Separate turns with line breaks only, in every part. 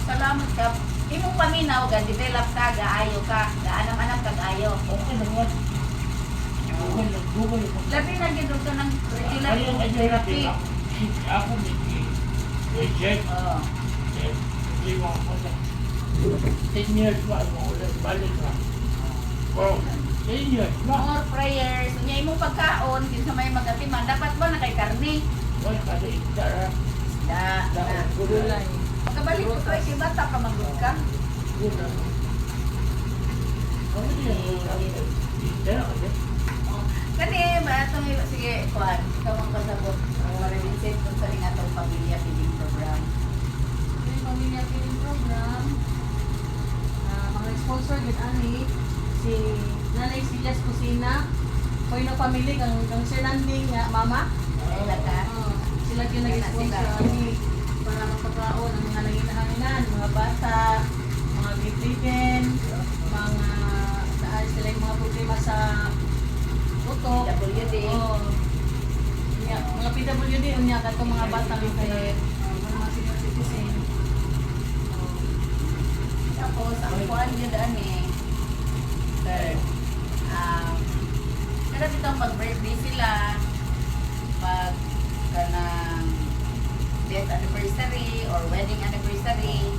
Salamat ka. Imong paminaw ga develop ka gaayo ka, gaanam-anam ka gaayo.
Okay naman.
Labi na gyud to ng regular
Ayun,
therapy.
ako check.
Oh.
Hindi mo ako na. 10 years ba mo ulit balik na. Wow. 10 years ba?
More prayers. Unya imong pagkaon kinsa may magatiman dapat ba na kay karne?
Wala ka na itara.
Da.
Gulay.
Pagkabalik ko kay si bata ka magud ka.
Gulay. Ano yan? Itara ka.
Kani ba atong sige kuan, ikaw ang kasabot. Para Vincent kung sa ring atong pamilya feeding program.
Yung pamilya feeding program, mga sponsor din ani si Nanay Silas Kusina, koy no family kang Sir Nanding nga mama.
Sila ka.
Sila gyud nag-sponsor ani para mapakaon ang mga nanginahanglan, mga bata, mga bedridden, mga dahil sila yung mga problema sa utok.
PWD.
Mga PWD unya katong mga bata nga kay mga senior citizen.
Tapos ang kuan gyud ani. Sir. Kada bitong pag-birthday sila, pag kanang death anniversary or wedding anniversary,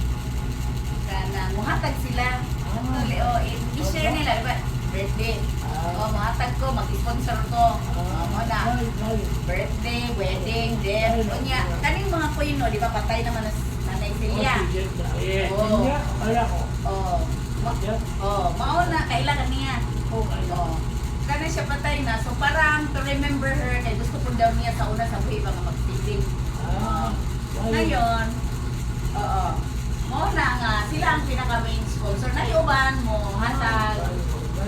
kanang muhatag sila. Actually, i-share nila, diba? Birthday. Muhatag ko, mag-sponsor ko. Mo na. Birthday, wedding, death. Kunya, kaning mga kuino, di ba, patay naman na Nanay Celia.
Oo. Wala ko.
Mao na, kailangan niya. Kana siya patay na. So, parang to remember her, kay gusto po daw niya sa una sa buhay mga mag-sibling. Ngayon, mao na nga, sila ang pinaka-main sponsor. Nayuban mo, hatag.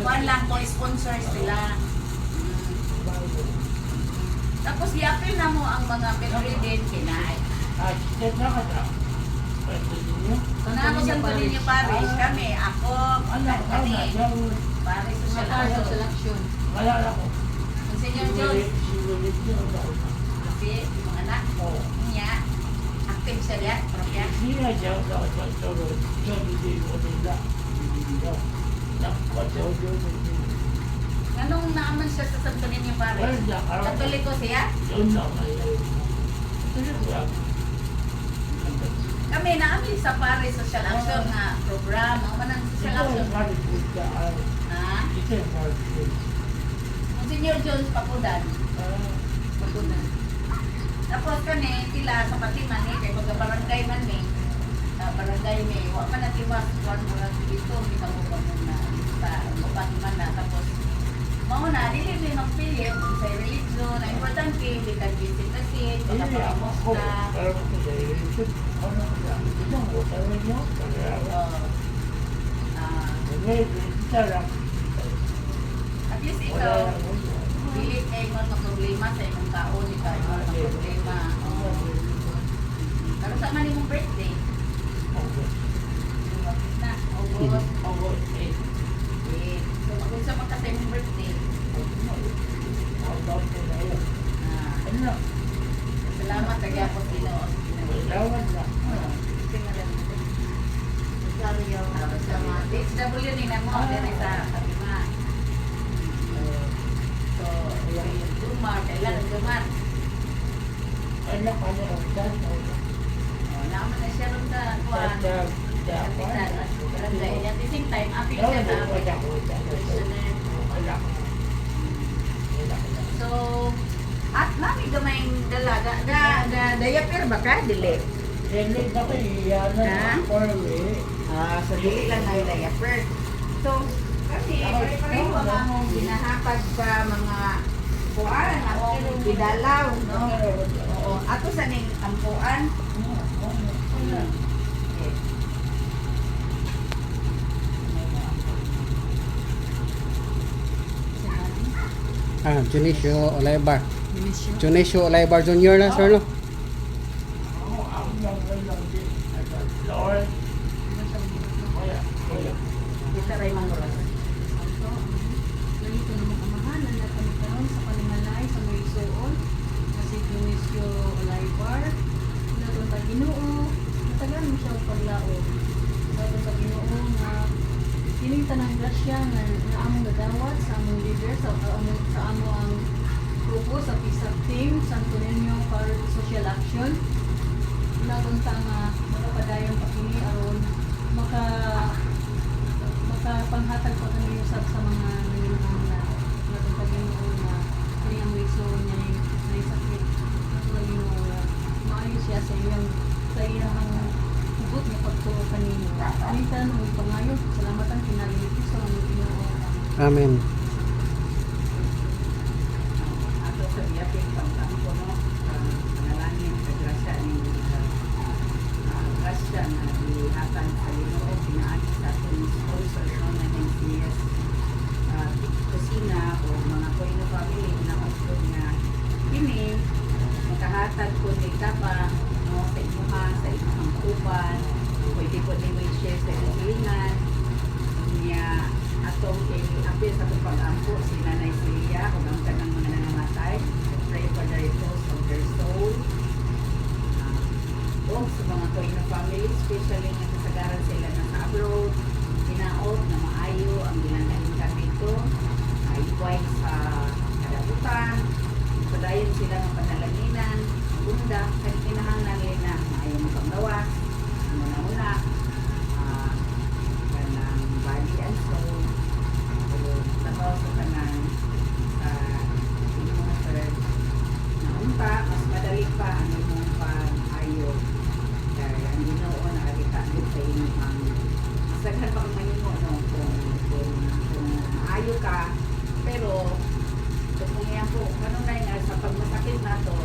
Kuan lang ko, sponsor sila. Tapos, i-appeal na mo ang mga bedridden kinay.
Step na ka na.
Kanako sa Tulinya Parish, kami, ako, kami, Parish Social Action.
Selection.
Wala ko.
Ang Senior Jones, kasi yung mga anak ko, niya, active siya yan, propya. Anong naaman siya sa Santo Niño Parish? Katoliko siya? Kami naamin sa Parish Social Action na program. Ang manang social action. Ha? Ang Senior Jones Pakudan. Pakudan. Tapos kani, sila sa Patiman kay pagka-barangay man barangay wa man natiwas kuan mo dito, kita mo pa muna sa Patiman na. Tapos, mao na, dili ng Philip, sa religion, na importante, di ka visit-visit, pagkapamusta. At least ikaw, dili kay mo problema sa imong kaon, di ka imong problema. Pero sa man imong birthday, na, August 8. So, kung sa magka sa imong birthday, salamat kaya po sino. Sa mga DSW ni na mo, din sa Katima. So, yung Dumar, kailangan Dumar. Naman na siya rin sa kuwan. Kapitan, barangay. At the same time, apil siya sa commissioner. So, at mami gamayng dalaga, diaper ba ka? Dili. So dili lang ang diaper. So, kasi pare-pareho mga mong ginahapag pa mga kuan, akong bidalaw, no? Oo. Ato sa ning kampuan.
Junicio Olaibar. Junicio Olaibar Jr. na, sir, no?
Kita ray manguras.
Ganito naman amahan na nagkaroon sa palimalay sa Moisoon. si Dionisio Olaybar. Daton ta Ginoo, matagan mo siya og paglaom. Daton ta Ginoo nga kining tanang grasya nga among gadawat sa among leader sa amo ang grupo sa PISA team Santo Niño for Social Action. Daton ta nga makapadayon pa kini aron makapanghatag pa kami usab sa mga nanginahanglan. Daton ta Ginoo nga kini ang reason niya may sakit. Daton ta Ginoo nga maayo siya sa iyang hugot nga pagtuo kanino. Kanitan mo pangayo. Salamatan kinalig ni Kristo ang Ginoo.
Amen.
Ato sa iyapin pangtampo no, panalangin sa grasya ni grasya na ihatan sa Ginoo pinaagi sa atong sponsor no na NCS kusina o mga Koino family na usod nga kini makahatag ko ni kapa no sa imuha sa imong uban pwede po ni mo i-share sa ilingan niya atong apil sa itong pag-ampo si Nanay Celia kung ang kanang mga nangamatay. Pray for the repose of their soul. O sa mga Koino family, especially nga kasagaran sila na sa abroad, hinaot na maayo ang ginagalingan dito, ikway sa kadabutan, padayon sila ng panalanginan, bunda, sa kinahanglan nila na maayo magpanggawas, una-una, kanang body and soul, tanaw sa kanang imong sir na unta mas madali pa ang imong pag-ayo kaya ang Ginoo nakakita din sa imong masaghan pa kang mahimo no kung maayo ka pero kung yan po kanong na nga sa pagmasakit nato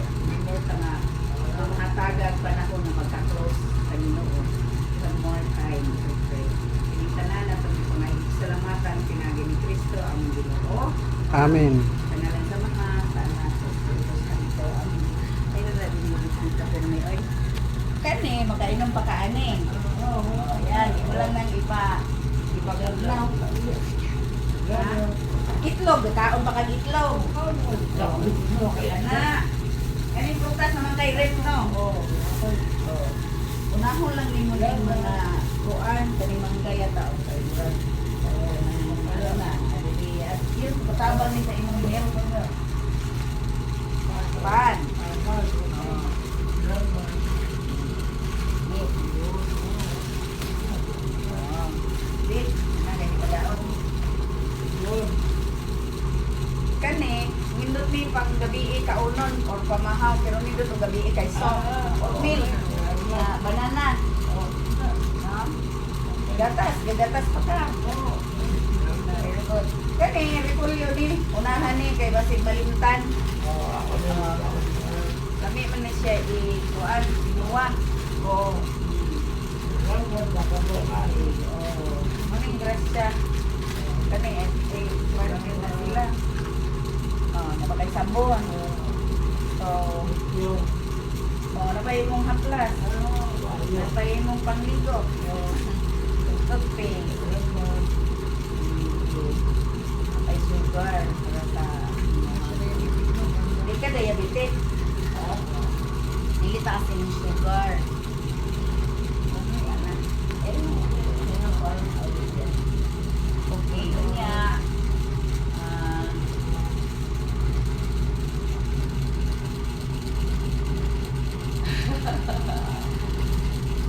more ka nga ang mga tagag panahon na magka-close sa Ginoo sa more time to pray tanan na salamatan pinagi ni Kristo ang Ginoo.
Amen.
Kanalan sa mga sana sa Espiritu Santo. Amen. Ay na din mo dito ko may oy. Kani magkainom pa kaani. Ayan, wala nang ipagaglaw. Itlog, kaon pa kag itlog. Kaya na. Kani prutas naman kay Red no. Unahon lang nimo ng mga kuan kani manggaya taon kay Brad. Ano na, at yun, katabang ni sa imong milk. Pan. Bit, nagani padaon. Kani, nindot ni pang gabi kaunon or pamahaw, pero nindot o gabi kay soft milk. Banana. Gagatas pa ka. Very good. Kani, repolyo ni, unahan ni, kay basig malimtan. Kami man na siya i-kuan, sinuwa. Maning grasya. Kani, marami na sila. Napakay sabon. So, napay mong haplas. Napay mong pangligo. Toothpaste. Ay sugar. Hindi ka diabetic. Hindi taas yung sugar. Okay, yun niya.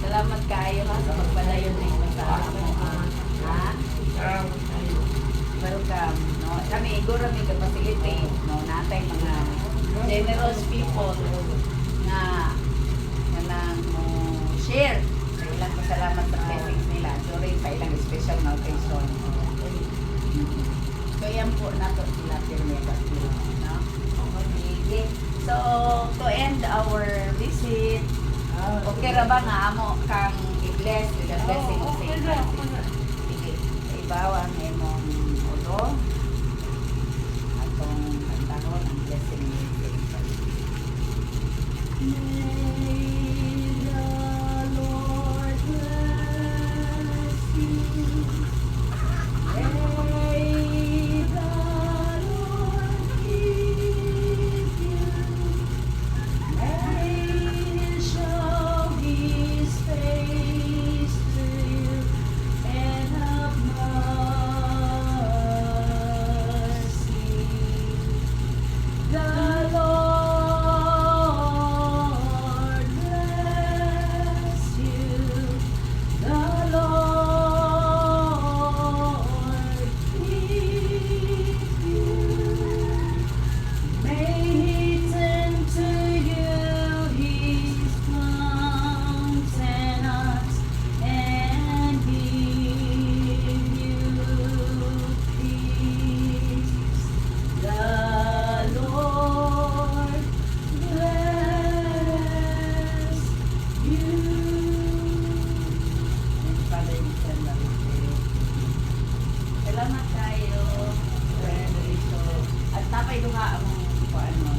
Salamat kayo ha sa pagpadayon ninyo sa amo. Welcome. No, kami iguro mi ka-facilitate no natay mga generous people na nang share sa ilang pasalamat sa blessings nila during sa ilang special na occasion. So yan po nato sila pirme no? Okay. So to end our visit, okay ra ba nga amo kang i-bless with the blessing of Saint Francis? Sige, ibawa ang imong ulo atong kantahon ang blessing ni Saint Francis. May the Lord bless you. May the Lord keep you. Salamat kayo. At tapay duha ang kuan nun.